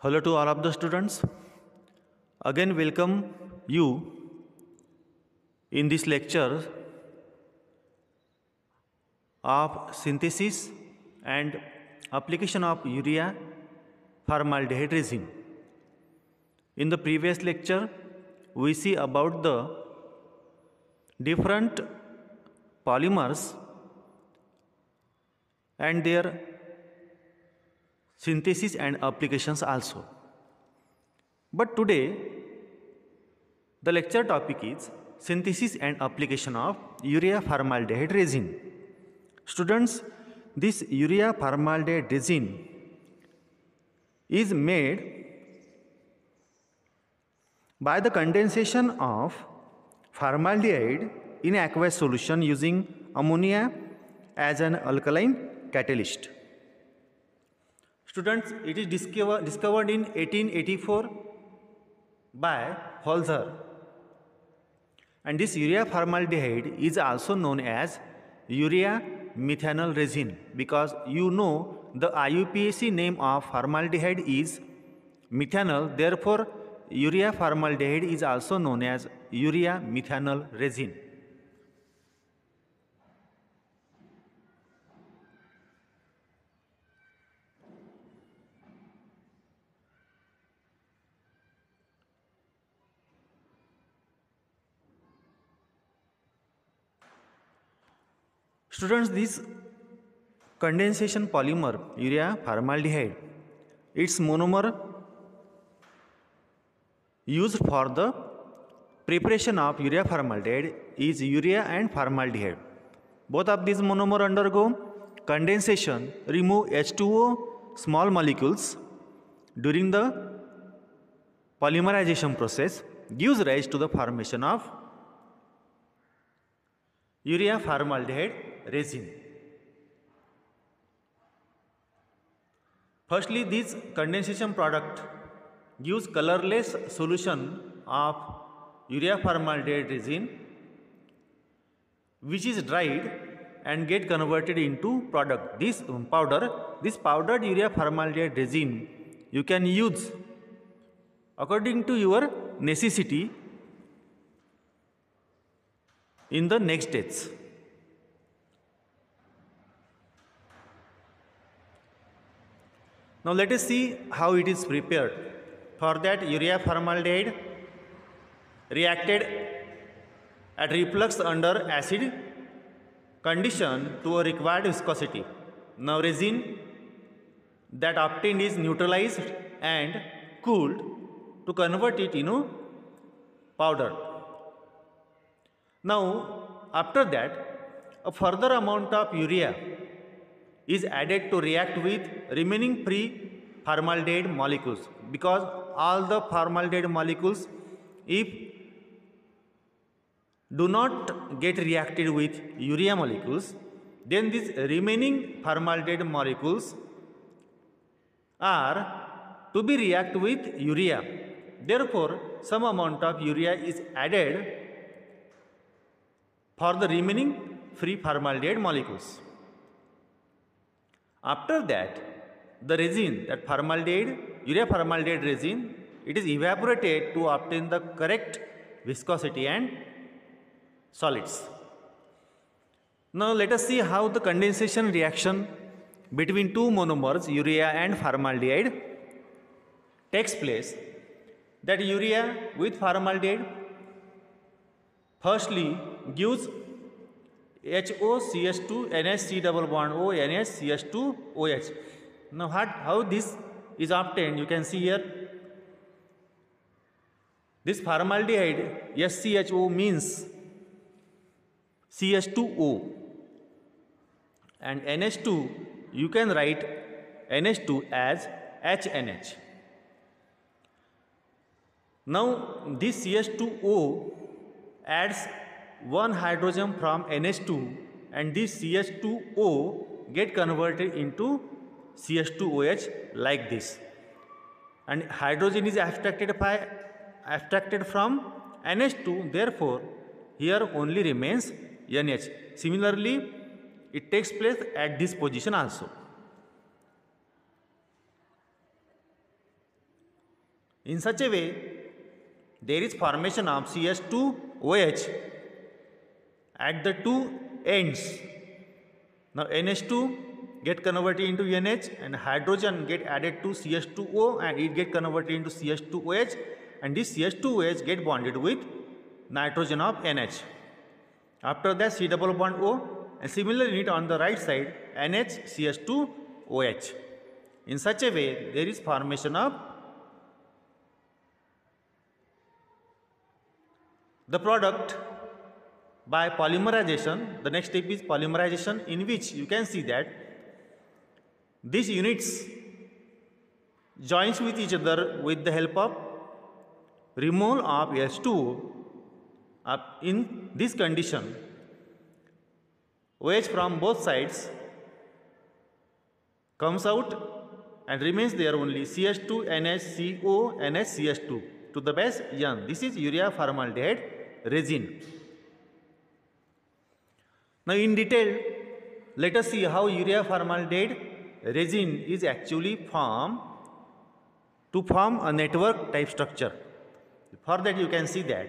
Hello to all of the students. Again, welcome you in this lecture of synthesis and application of urea formaldehyde resin. In the previous lecture, we see about the different polymers and their synthesis and applications also. But today the lecture topic is synthesis and application of urea formaldehyde resin. Students, this urea formaldehyde resin is made by the condensation of formaldehyde in aqueous solution using ammonia as an alkaline catalyst. Students, it is discovered in 1884 by Holzer, and this urea formaldehyde is also known as urea methanol resin because you know the IUPAC name of formaldehyde is methanol, therefore urea formaldehyde is also known as urea methanol resin. Students, this condensation polymer urea formaldehyde, its monomer used for the preparation of urea formaldehyde is urea and formaldehyde. Both of these monomer undergo condensation, remove H2O small molecules during the polymerization process, gives rise to the formation of urea formaldehyde resin. Firstly, this condensation product gives colorless solution of urea formaldehyde resin, which is dried and get converted into product. This powdered urea formaldehyde resin you can use according to your necessity in the next steps. Now let us see how it is prepared. For that, urea formaldehyde reacted at reflux under acid condition to a required viscosity. Now resin that obtained is neutralized and cooled to convert it into powder. Now after that, a further amount of urea is added to react with remaining free formaldehyde molecules, because all the formaldehyde molecules, if do not get reacted with urea molecules, then these remaining formaldehyde molecules are to be react with urea. Therefore, some amount of urea is added for the remaining free formaldehyde molecules. After that, the resin, that urea formaldehyde resin, it is evaporated to obtain the correct viscosity and solids. Now let us see how the condensation reaction between two monomers, urea and formaldehyde, takes place. That urea with formaldehyde firstly gives HOCH2 NH double bond O NH CH2 OH. Now how this is obtained, you can see here. This formaldehyde SCHO means CH2O, and NH2 you can write NH2 as HNH. Now this CH2O adds one hydrogen from NH2, and this CH2O get converted into CH2OH like this, and hydrogen is abstracted from NH2, therefore here only remains NH. Similarly, it takes place at this position also. In such a way, there is formation of CH2OH at the two ends. Now NH2 get converted into NH and hydrogen get added to CH2O and it get converted into CH2OH, and this CH2OH get bonded with nitrogen of NH. After that C double bond O, and similarly on the right side NHCH2OH. In such a way, there is formation of the product by polymerization. The next step is polymerization, in which you can see that these units joins with each other with the help of removal of H2O. In this condition, OH from both sides comes out and remains there only CH2 NHCO NHCH2 to the base N. This is urea formaldehyde resin. Now in detail, let us see how urea formaldehyde resin is actually formed to form a network type structure. For that you can see that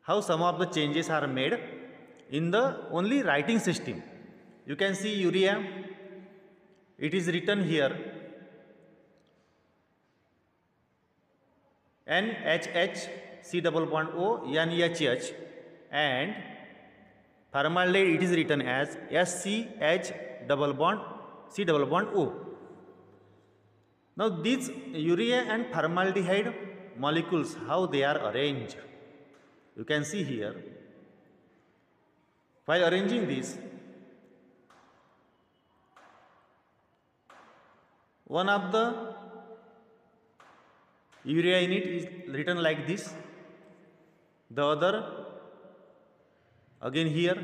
how some of the changes are made in the only writing system. You can see urea, it is written here NHH C double bond O NHH, and formaldehyde it is written as SCH double bond C double bond O. Now these urea and formaldehyde molecules, how they are arranged, you can see here. By arranging this, one of the urea unit is written like this, the other again here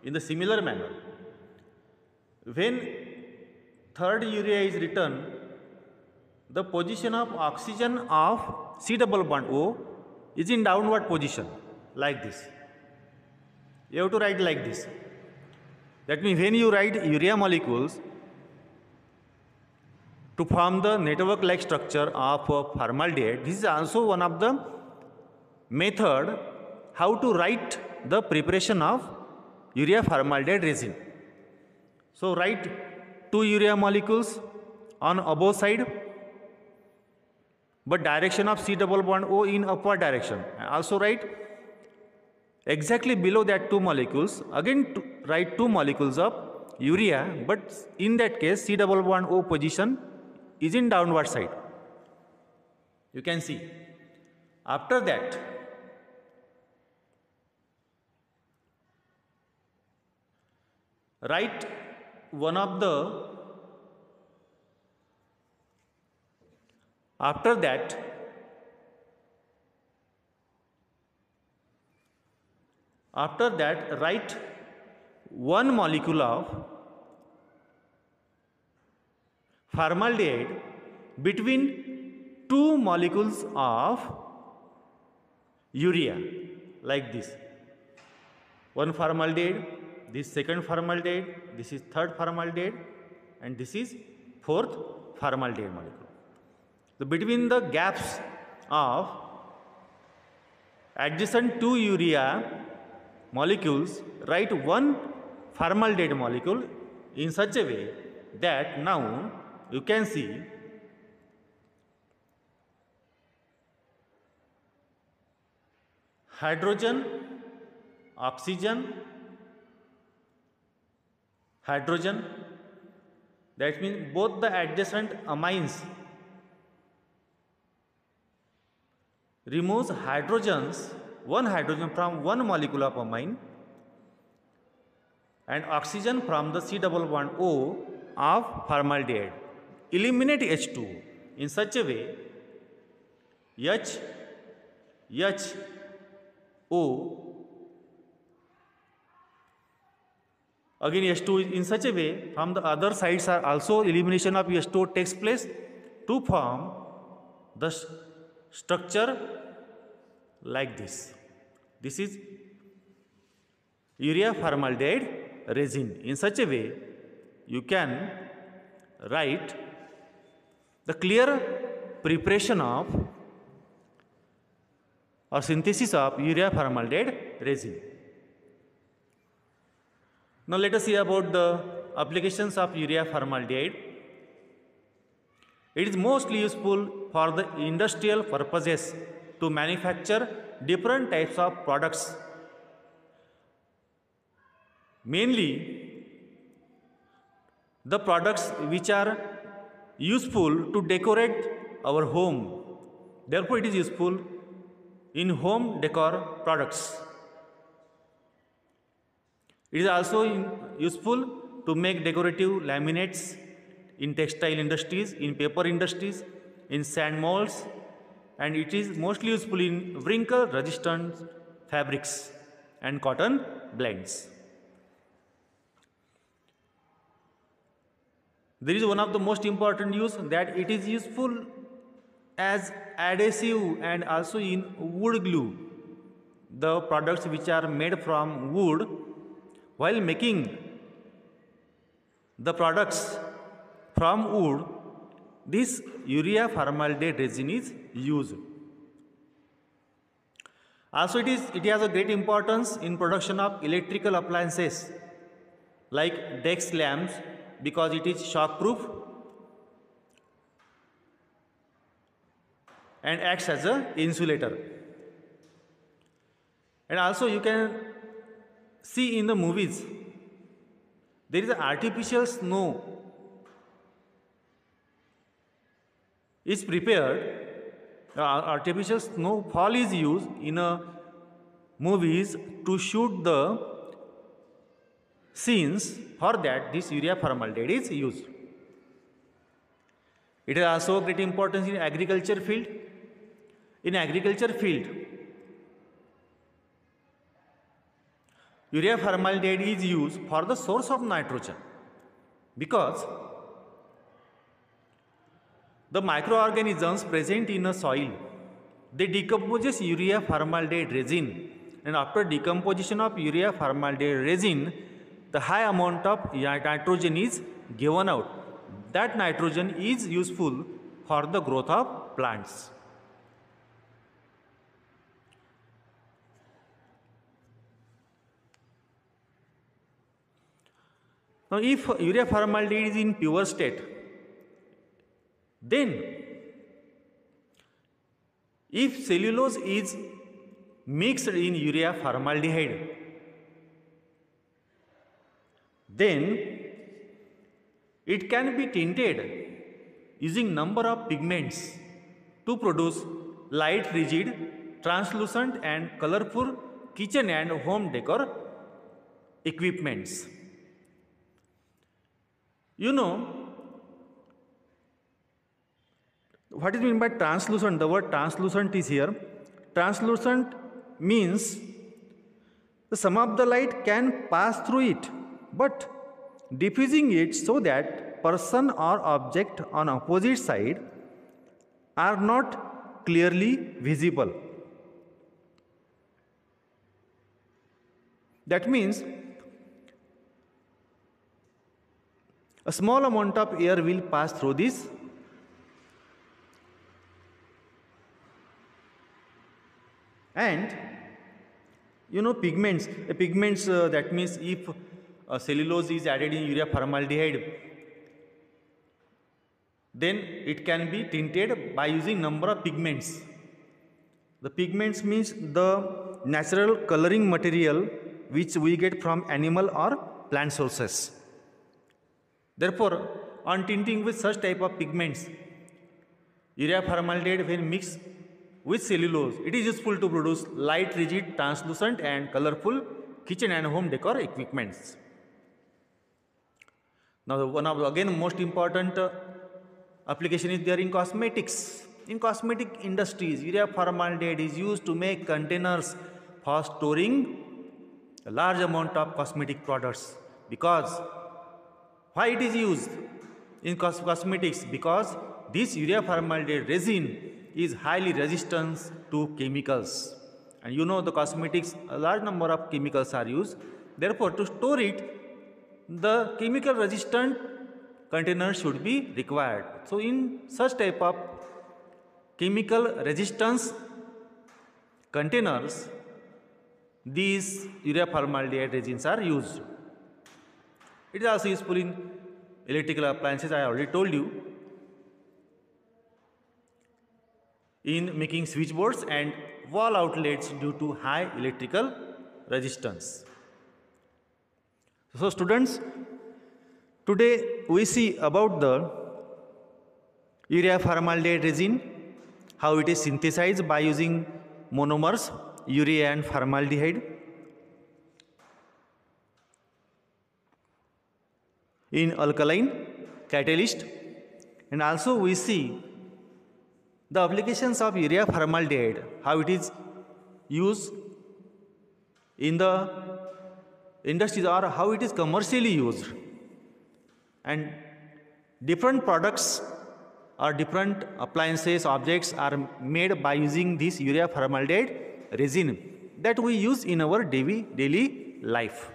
in the similar manner. When third urea is written, the position of oxygen of C double bond O is in downward position like this. You have to write like this. That means when you write urea molecules to form the network like structure of formaldehyde, this is also one of the method how to write the preparation of urea formaldehyde resin. So write two urea molecules on above side, but direction of C double bond O in upward direction. Also write exactly below that two molecules, again write two molecules of urea, but in that case C double bond O position is in downward side. You can see. After that, write one of the, after that write one molecule of formaldehyde between two molecules of urea like this. One formaldehyde, this second formaldehyde, this is third formaldehyde, and this is fourth formaldehyde molecule. So between the gaps of adjacent two urea molecules, write one formaldehyde molecule in such a way that now you can see hydrogen, oxygen, hydrogen. That means both the adjacent amines removes hydrogens, one hydrogen from one molecule of amine, and oxygen from the C double bond O of formaldehyde. Eliminate H2 in such a way O, again H2 in such a way from the other sides are also elimination of H2 takes place to form the structure like this. This is urea formaldehyde resin. In such a way, you can write the clear preparation of or synthesis of urea formaldehyde resin. Now let us see about the applications of urea formaldehyde. It is mostly useful for the industrial purposes to manufacture different types of products. Mainly the products which are useful to decorate our home. Therefore, it is useful in home decor products. It is also useful to make decorative laminates in textile industries, in paper industries, in sand molds, and it is mostly useful in wrinkle resistant fabrics and cotton blends. There is one of the most important use that it is useful as adhesive and also in wood glue. The products which are made from wood, while making the products from wood, this urea formaldehyde resin is used. Also it has a great importance in production of electrical appliances like desk lamps, because it is shock proof and acts as an insulator. And also you can see in the movies there is an artificial snow is prepared. Artificial snowfall is used in movies to shoot the scenes. For that this urea formaldehyde is used. It has also great importance in agriculture field. In agriculture field, urea formaldehyde is used for the source of nitrogen, because the microorganisms present in a soil, they decomposes urea formaldehyde resin, and after decomposition of urea formaldehyde resin, the high amount of nitrogen is given out. That nitrogen is useful for the growth of plants. Now, if urea formaldehyde is in pure state, then if cellulose is mixed in urea formaldehyde, then it can be tinted using number of pigments to produce light, rigid, translucent and colorful kitchen and home decor equipments. You know what is meant by translucent? The word translucent is here. Translucent means some of the light can pass through it, but diffusing it so that person or object on opposite side are not clearly visible. That means a small amount of air will pass through this, and you know pigments. That means if cellulose is added in urea formaldehyde, then it can be tinted by using number of pigments. The pigments means the natural coloring material which we get from animal or plant sources. Therefore, on tinting with such type of pigments, urea formaldehyde when mixed with cellulose, it is useful to produce light, rigid, translucent and colorful kitchen and home decor equipments. Now, one of the again most important application is there in cosmetics. In cosmetic industries, urea formaldehyde is used to make containers for storing a large amount of cosmetic products. Because why it is used in cosmetics? Because this urea formaldehyde resin is highly resistant to chemicals, and you know the cosmetics, a large number of chemicals are used. Therefore, to store it, the chemical resistant container should be required. So in such type of chemical resistance containers, these urea formaldehyde resins are used. It is also useful in electrical appliances, I already told you, in making switchboards and wall outlets due to high electrical resistance. So students, today we see about the urea formaldehyde resin, how it is synthesized by using monomers urea and formaldehyde. In alkaline catalyst, and also we see the applications of urea formaldehyde, how it is used in the industries or how it is commercially used, and different products or different appliances, objects are made by using this urea formaldehyde resin that we use in our daily life.